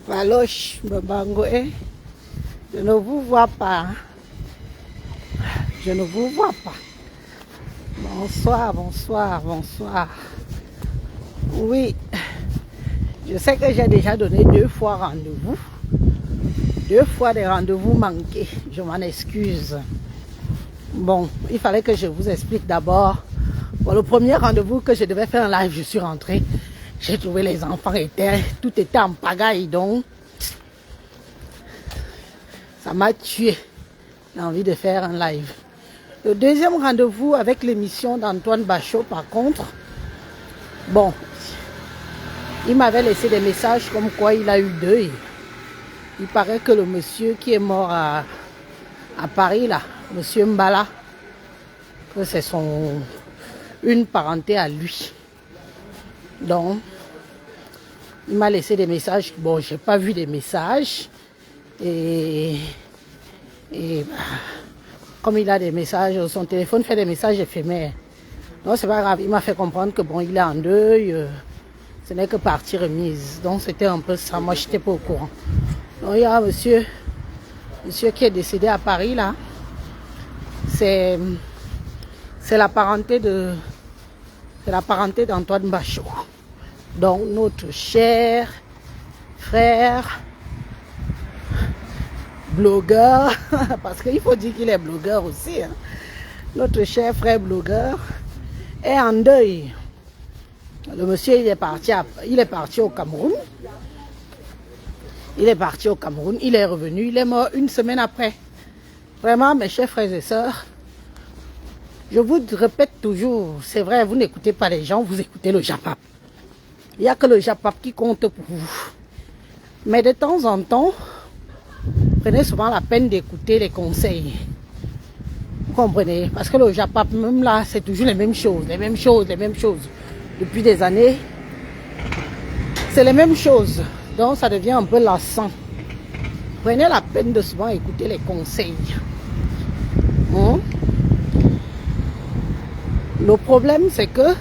Valoche, Babango, je ne vous vois pas. Je ne vous vois pas. Bonsoir, bonsoir, bonsoir. Oui, je sais que j'ai déjà donné 2 fois rendez-vous. 2 fois des rendez-vous manqués. Je m'en excuse. Bon, il fallait que je vous explique d'abord. Pour le premier rendez-vous que je devais faire en live, je suis rentrée. J'ai trouvé les enfants tout était en pagaille, donc ça m'a tué l'envie de faire un live. Le deuxième rendez-vous avec l'émission d'Antoine Bachot, par contre, bon, il m'avait laissé des messages comme quoi il a eu deuil. Il paraît que le monsieur qui est mort à Paris, là, monsieur Mbala, que c'est une parenté à lui. Donc, il m'a laissé des messages. Bon, je n'ai pas vu des messages. Et comme il a des messages, son téléphone fait des messages éphémères. Donc, c'est pas grave. Il m'a fait comprendre que bon, il est en deuil. Ce n'est que partie remise. Donc, c'était un peu ça. Moi, je n'étais pas au courant. Donc, il y a un monsieur qui est décédé à Paris, là. C'est la parenté d'Antoine Bachot. Donc notre cher frère blogueur, parce qu'il faut dire qu'il est blogueur aussi, hein. Notre cher frère blogueur est en deuil. Le monsieur il est parti au Cameroun. Il est revenu, il est mort 1 semaine après. Vraiment, mes chers frères et sœurs, je vous répète toujours, c'est vrai, vous n'écoutez pas les gens, vous écoutez le Japap. Il n'y a que le Japap qui compte pour vous. Mais de temps en temps, prenez souvent la peine d'écouter les conseils. Vous comprenez? Parce que le Japap, même là, c'est toujours les mêmes choses. Depuis des années, c'est les mêmes choses. Donc, ça devient un peu lassant. Prenez la peine de souvent écouter les conseils. Le problème, c'est que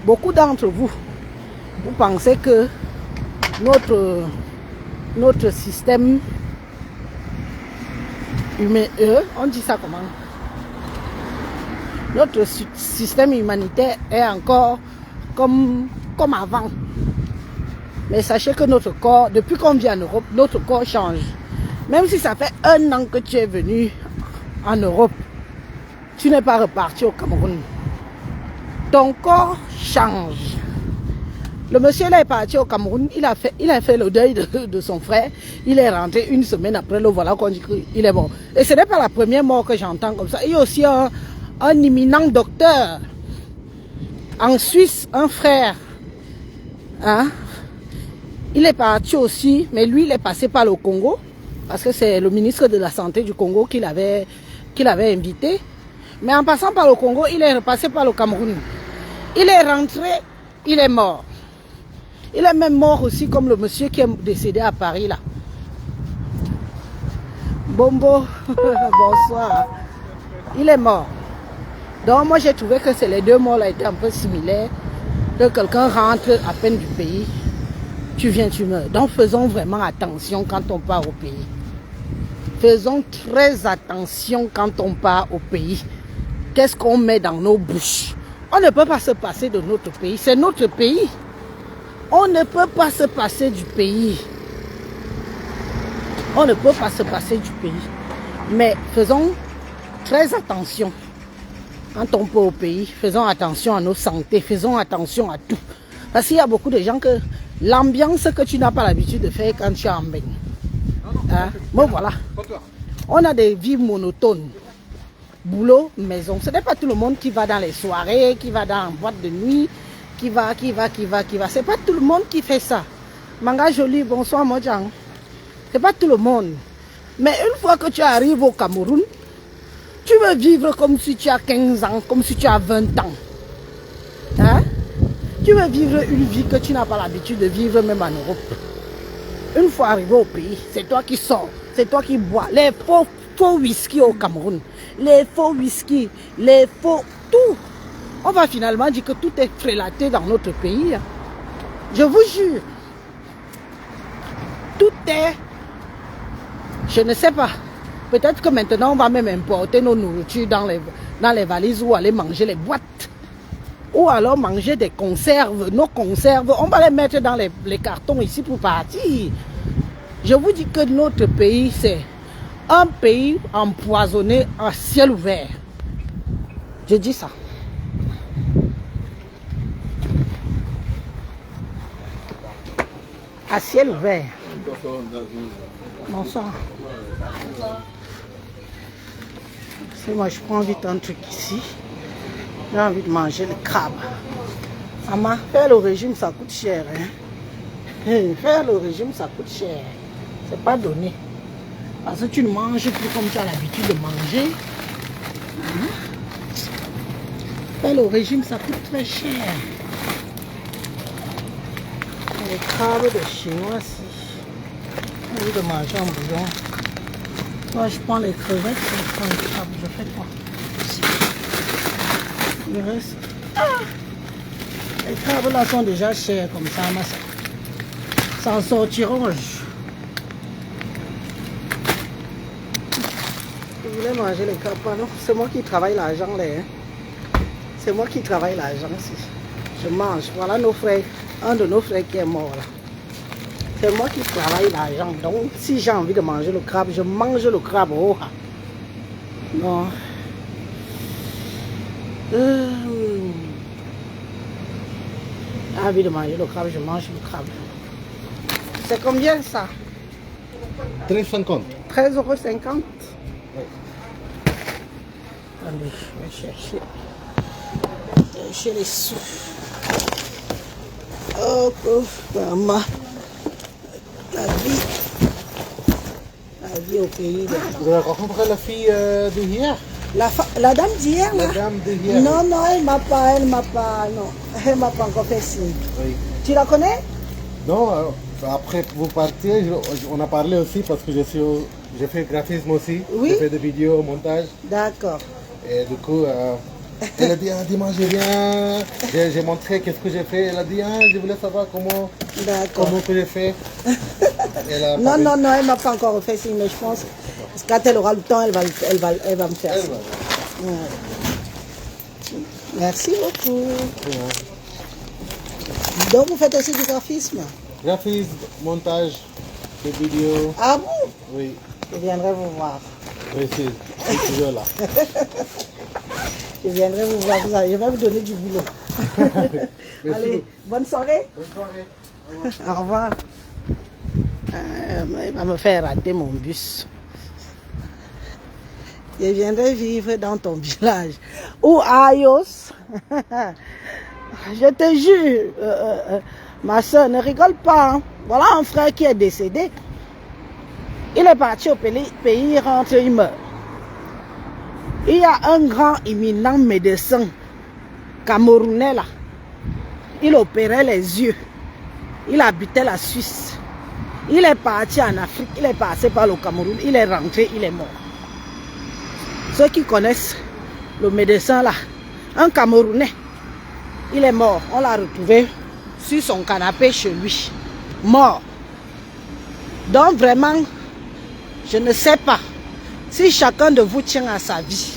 beaucoup d'entre vous, vous pensez que notre système humain, on dit ça comment? Notre système humanitaire est encore comme avant. Mais sachez que notre corps, depuis qu'on vit en Europe, notre corps change. Même si ça fait 1 an que tu es venu en Europe, tu n'es pas reparti au Cameroun. Ton corps change. Le monsieur là est parti au Cameroun, il a fait le deuil de son frère. Il est rentré 1 semaine après, le voilà qu'on dit qu'il est mort. Et ce n'est pas la première mort que j'entends comme ça. Il y a aussi un éminent docteur en Suisse, un frère. Hein? Il est parti aussi, mais lui il est passé par le Congo, parce que c'est le ministre de la Santé du Congo qui l'avait invité. Mais en passant par le Congo, il est repassé par le Cameroun. Il est rentré, il est mort. Il est même mort aussi comme le monsieur qui est décédé à Paris là. Bombo, bonsoir. Il est mort. Donc moi j'ai trouvé que les 2 morts là étaient un peu similaires. Que quelqu'un rentre à peine du pays, tu viens, tu meurs. Donc faisons vraiment attention quand on part au pays. Faisons très attention quand on part au pays. Qu'est-ce qu'on met dans nos bouches? On ne peut pas se passer de notre pays. C'est notre pays. On ne peut pas se passer du pays. On ne peut pas se passer du pays. Mais faisons très attention. Quand on peut au pays, faisons attention à nos santé, faisons attention à tout. Parce qu'il y a beaucoup de gens que l'ambiance que tu n'as pas l'habitude de faire quand tu es en bain. Hein? Bon, voilà. On a des vies monotones. Boulot, maison. Ce n'est pas tout le monde qui va dans les soirées, qui va dans les boîtes de nuit, qui va. C'est pas tout le monde qui fait ça. Manga Joli, bonsoir Mojang. C'est pas tout le monde. Mais une fois que tu arrives au Cameroun, tu veux vivre comme si tu as 15 ans, comme si tu as 20 ans. Hein? Tu veux vivre une vie que tu n'as pas l'habitude de vivre même en Europe. Une fois arrivé au pays, c'est toi qui sors, c'est toi qui bois. Les faux whisky au Cameroun, les faux whisky, les faux tout. On va finalement dire que tout est frélaté dans notre pays. Je vous jure. Tout est... Je ne sais pas. Peut-être que maintenant, on va même importer nos nourritures dans les valises ou aller manger les boîtes. Ou alors manger des conserves. Nos conserves, on va les mettre dans les cartons ici pour partir. Je vous dis que notre pays, c'est un pays empoisonné à ciel ouvert. Je dis ça. À ciel ouvert. Bonsoir. Si moi je prends vite un truc ici, j'ai envie de manger le crabe. Maman, faire le régime ça coûte cher. Hein? Faire le régime ça coûte cher. C'est pas donné. Parce que tu ne manges plus comme tu as l'habitude de manger. Faire le régime ça coûte très cher. Les crabes de chinois aussi. J'ai envie de manger en bouillon. Moi je prends les crevettes, je prends les crabes, je fais quoi? Le reste. Ah! Les crabes là sont déjà chers comme ça, ça en sortiront. Je voulais manger les crabes, non? C'est moi qui travaille l'argent là. Hein? C'est moi qui travaille l'argent ici. Je mange. Voilà nos frères. Un de nos frères qui est mort là. C'est moi qui travaille l'argent. Donc si j'ai envie de manger le crabe, je mange le crabe. Oh. Non. J'ai envie de manger le crabe, je mange le crabe. C'est combien ça? 13,50. 13,50 €. Oui. Allez, je vais chercher les sous. Oh, pauvre maman. La vie au pays. Vous avez rencontré la fille d'hier? La dame d'hier là? La dame d'hier. Non, non, elle m'a pas, non. Elle m'a pas encore fait signe. Oui. Tu la connais? Non, après vous partez, on a parlé aussi parce que j'ai fait graphisme aussi. Oui. J'ai fait des vidéos, montage. D'accord. Et du coup, elle a dit, ah, dimanche je viens. J'ai montré qu'est-ce que j'ai fait. Elle a dit, ah, je voulais savoir comment que j'ai fait. Non, non, non, elle m'a pas encore fait signe, mais je pense que quand elle aura le temps, elle va me faire signe. Ouais. Merci beaucoup. Donc vous faites aussi du graphisme? Graphisme, montage, des vidéos. Ah bon? Oui. Je viendrai vous voir. Oui, c'est toujours là. Je viendrai vous voir, je vais vous donner du boulot. Allez, bonne soirée. Bonne soirée. Au revoir. Il va me faire rater mon bus. Je viendrai vivre dans ton village. Ou à Ayos. Je te jure, ma soeur, ne rigole pas. Hein. Voilà un frère qui est décédé. Il est parti au pays, il rentre, il meurt. Il y a un grand éminent médecin camerounais là. Il opérait les yeux. Il habitait la Suisse. Il est parti en Afrique, il est passé par le Cameroun, il est rentré, il est mort. Ceux qui connaissent le médecin là, un Camerounais, il est mort. On l'a retrouvé sur son canapé chez lui, mort. Donc vraiment, je ne sais pas si chacun de vous tient à sa vie.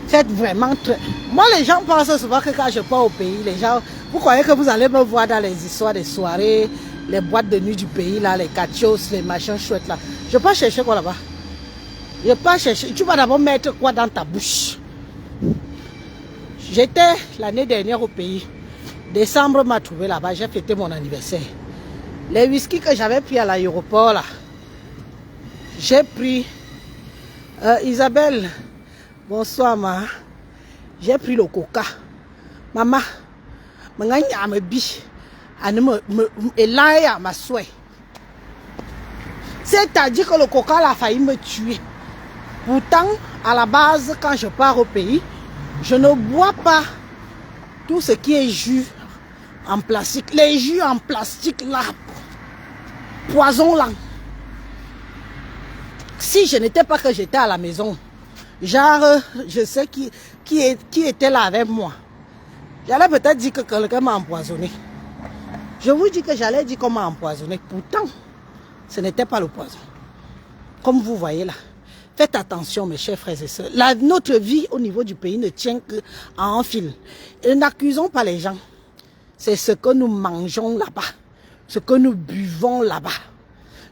Faites vraiment très... Moi, les gens pensent souvent que quand je pars au pays, les gens, vous croyez que vous allez me voir dans les histoires des soirées, les boîtes de nuit du pays, là, les cachos, les machins chouettes là. Je peux chercher quoi là-bas? Je peux chercher. Tu vas d'abord mettre quoi dans ta bouche? J'étais l'année dernière au pays. Décembre m'a trouvé là-bas, j'ai fêté mon anniversaire. Les whisky que j'avais pris à l'aéroport là, J'ai pris... Isabelle, bonsoir, ma. J'ai pris le coca. Maman, c'est-à-dire que le coca a failli me tuer. Pourtant, à la base, quand je pars au pays, je ne bois pas tout ce qui est jus en plastique. Les jus en plastique là, poison là. Si je n'étais pas que j'étais à la maison, genre, je sais qui était là avec moi. J'allais peut-être dire que quelqu'un m'a empoisonné. Je vous dis que j'allais dire qu'on m'a empoisonné. Pourtant, ce n'était pas le poison. Comme vous voyez là. Faites attention, mes chers frères et sœurs. Notre vie au niveau du pays ne tient qu'à un fil. Et n'accusons pas les gens. C'est ce que nous mangeons là-bas. Ce que nous buvons là-bas.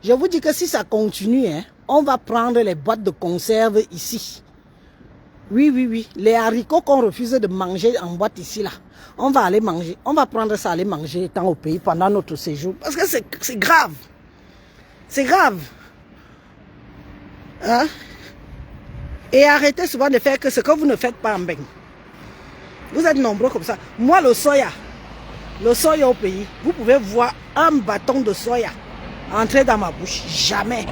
Je vous dis que si ça continue, hein, on va prendre les boîtes de conserve ici. Oui, oui, oui. Les haricots qu'on refuse de manger en boîte ici, là. On va aller manger. On va prendre ça, aller manger étant au pays pendant notre séjour. Parce que c'est grave. C'est grave. Hein? Et arrêtez souvent de faire que ce que vous ne faites pas en Beng. Vous êtes nombreux comme ça. Moi, le soya au pays, vous pouvez voir un bâton de soya entrer dans ma bouche. Jamais.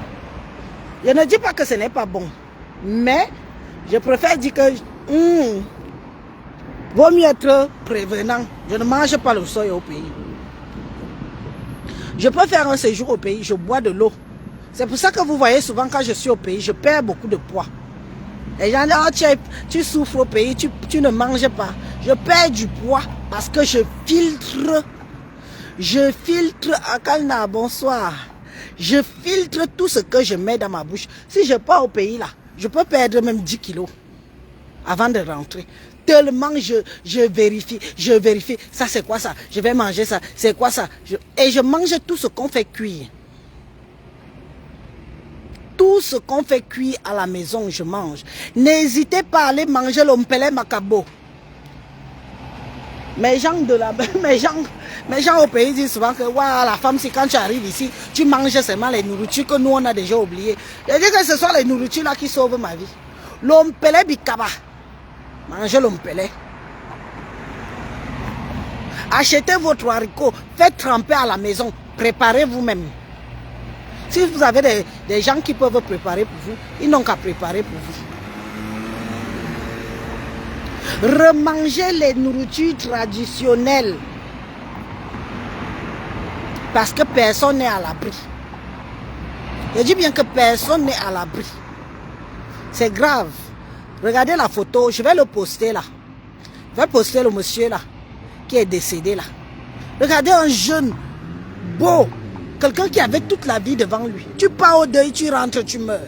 Je ne dis pas que ce n'est pas bon. Mais je préfère dire que vaut mieux être prévenant. Je ne mange pas le soya au pays. Je peux faire un séjour au pays, je bois de l'eau. C'est pour ça que vous voyez souvent quand je suis au pays, je perds beaucoup de poids. Les gens disent, oh, tu souffres au pays, tu ne manges pas. Je perds du poids parce que je filtre. Je filtre, Akalna, bonsoir. Je filtre tout ce que je mets dans ma bouche. Si je pars au pays là, je peux perdre même 10 kilos avant de rentrer. Tellement je vérifie. Ça c'est quoi ça? Je vais manger ça. C'est quoi ça? Et je mange tout ce qu'on fait cuire. Tout ce qu'on fait cuire à la maison, je mange. N'hésitez pas à aller manger l'ompelé macabo. Mes gens au pays disent souvent que ouais, la femme, c'est quand tu arrives ici, tu manges seulement les nourritures que nous on a déjà oubliées. Je dis que ce sont les nourritures là qui sauvent ma vie. L'ompelé bikaba. Mangez l'ompelé. Achetez votre haricot, faites tremper à la maison, préparez vous-même. Si vous avez des gens qui peuvent préparer pour vous, ils n'ont qu'à préparer pour vous. Remangez les nourritures traditionnelles. Parce que personne n'est à l'abri. Je dis bien que personne n'est à l'abri. C'est grave. Regardez la photo, je vais le poster là. Je vais poster le monsieur là, qui est décédé là. Regardez un jeune, beau. Quelqu'un qui avait toute la vie devant lui. Tu pars au deuil, tu rentres, tu meurs.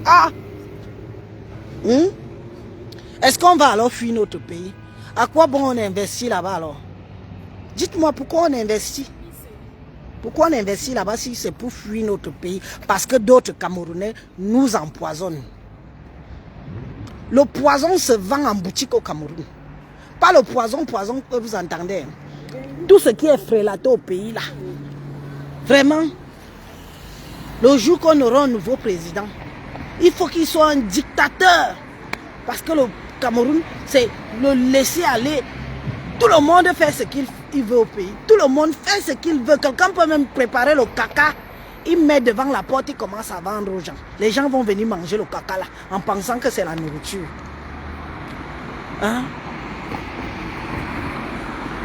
Ah! Est-ce qu'on va alors fuir notre pays? À quoi bon on investit là-bas alors? Dites-moi pourquoi on investit. Pourquoi on investit là-bas si c'est pour fuir notre pays? Parce que d'autres Camerounais nous empoisonnent. Le poison se vend en boutique au Cameroun. Pas le poison que vous entendez. Tout ce qui est frélaté au pays là. Vraiment, le jour qu'on aura un nouveau président, il faut qu'il soit un dictateur. Parce que le Cameroun, c'est le laisser aller. Tout le monde fait ce qu'il veut au pays. Tout le monde fait ce qu'il veut. Quelqu'un peut même préparer le caca. Il met devant la porte, il commence à vendre aux gens. Les gens vont venir manger le caca là, en pensant que c'est la nourriture. Hein?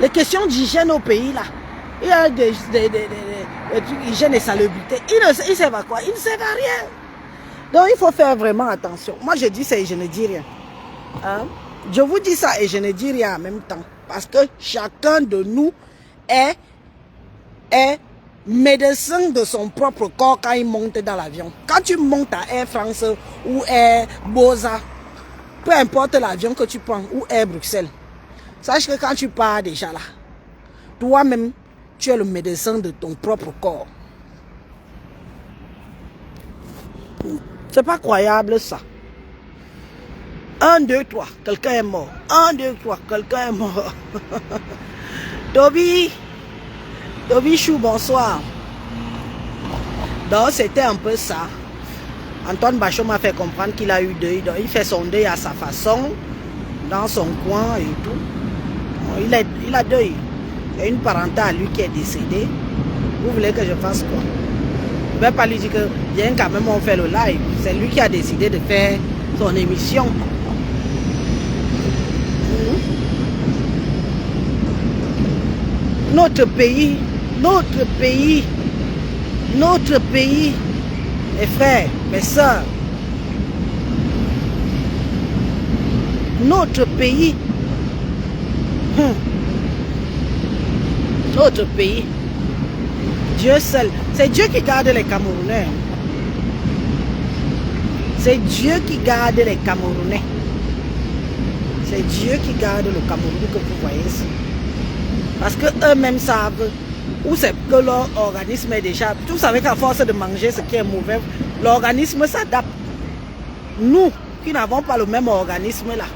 Les questions d'hygiène au pays là, il y a des trucs d'hygiène et salubrité. Il ne sert à quoi? Il ne sert à rien. Donc il faut faire vraiment attention. Moi je dis ça et je ne dis rien. Hein? Je vous dis ça et je ne dis rien en même temps. Parce que chacun de nous est médecin de son propre corps quand il monte dans l'avion. Quand tu montes à Air France ou Air Boza, peu importe l'avion que tu prends, ou Air Bruxelles, sache que quand tu pars déjà là, toi-même, tu es le médecin de ton propre corps. C'est pas croyable ça. 1, 2, 3, quelqu'un est mort. 1, 2, 3, quelqu'un est mort. Toby Chou, bonsoir. Donc c'était un peu ça. Antoine Bachot m'a fait comprendre qu'il a eu deuil. Donc il fait son deuil à sa façon, dans son coin et tout. Il a deuil. Il y a une parenté à lui qui est décédée. Vous voulez que je fasse quoi? Je ne vais pas lui dire que viens quand même on fait le live. C'est lui qui a décidé de faire son émission. Notre pays, mes frères, mes soeurs, notre pays, Dieu seul, c'est Dieu qui garde les Camerounais. C'est Dieu qui garde les Camerounais. C'est Dieu qui garde le Cameroun que vous voyez ici. Parce qu'eux-mêmes savent où c'est que leur organisme est déjà... Vous savez qu'à force de manger ce qui est mauvais, l'organisme s'adapte. Nous, qui n'avons pas le même organisme là,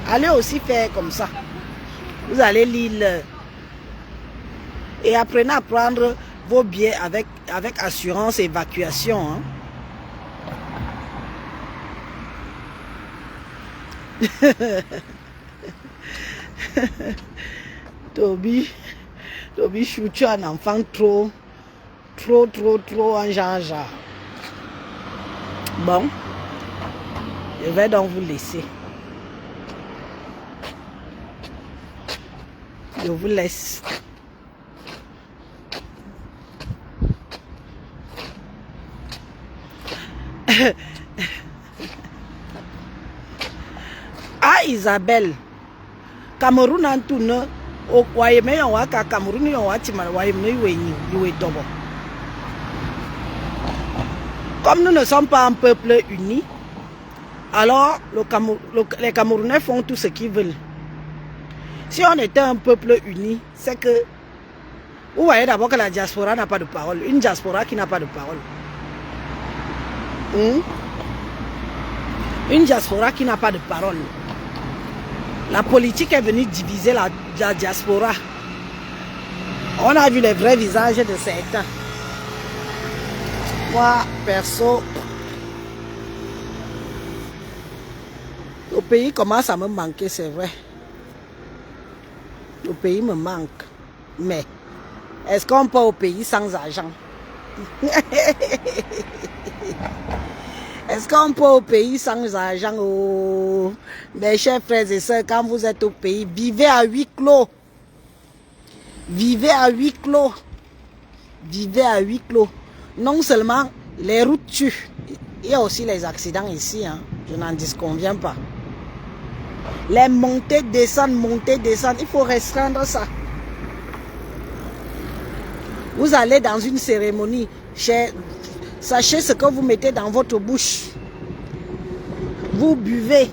allez aussi faire comme ça. Vous allez lire et apprenez à prendre vos billets avec assurance et évacuation. Hein. Toby Chou, tu es un enfant trop en genre. Bon, je vais donc vous laisser. Je vous laisse. Ah Isabelle, Cameroun en tout ne au Wayeme yon waka Cameroun yon watima Wayeme ywe dobo. Comme nous ne sommes pas un peuple uni, alors les Camerounais font tout ce qu'ils veulent. Si on était un peuple uni, c'est que vous voyez d'abord que la diaspora n'a pas de parole. Une diaspora qui n'a pas de parole. Une diaspora qui n'a pas de parole. La politique est venue diviser la diaspora. On a vu les vrais visages de certains. Moi, perso, le pays commence à me manquer, c'est vrai. Le pays me manque. Mais, est-ce qu'on peut au pays sans argent? Est-ce qu'on peut au pays sans argent? Oh, mes chers frères et sœurs, quand vous êtes au pays, vivez à huis clos. Vivez à huis clos. Vivez à huis clos. Non seulement les routes tuent, il y a aussi les accidents ici. Hein. Je n'en disconviens pas. Les montées, descentes, il faut restreindre ça. Vous allez dans une cérémonie, sachez ce que vous mettez dans votre bouche. Vous buvez.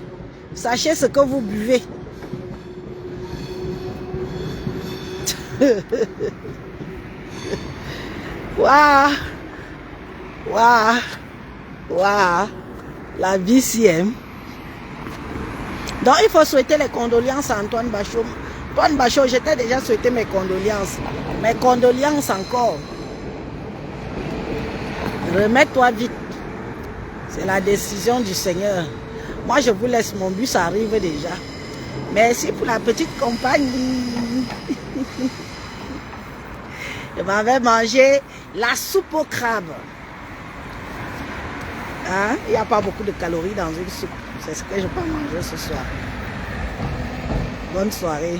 Sachez ce que vous buvez. Waouh. Waouh. Waouh. La vie s'y aime. Donc il faut souhaiter les condoléances à Antoine Bachot. Antoine Bachot, j'étais déjà souhaité mes condoléances. Mes condoléances encore. Remets-toi vite. C'est la décision du Seigneur. Moi, je vous laisse. Mon bus arrive déjà. Merci pour la petite compagnie. Je m'avais mangé la soupe au crabe. Hein? Il n'y a pas beaucoup de calories dans une soupe. C'est ce que je peux manger ce soir. Bonne soirée.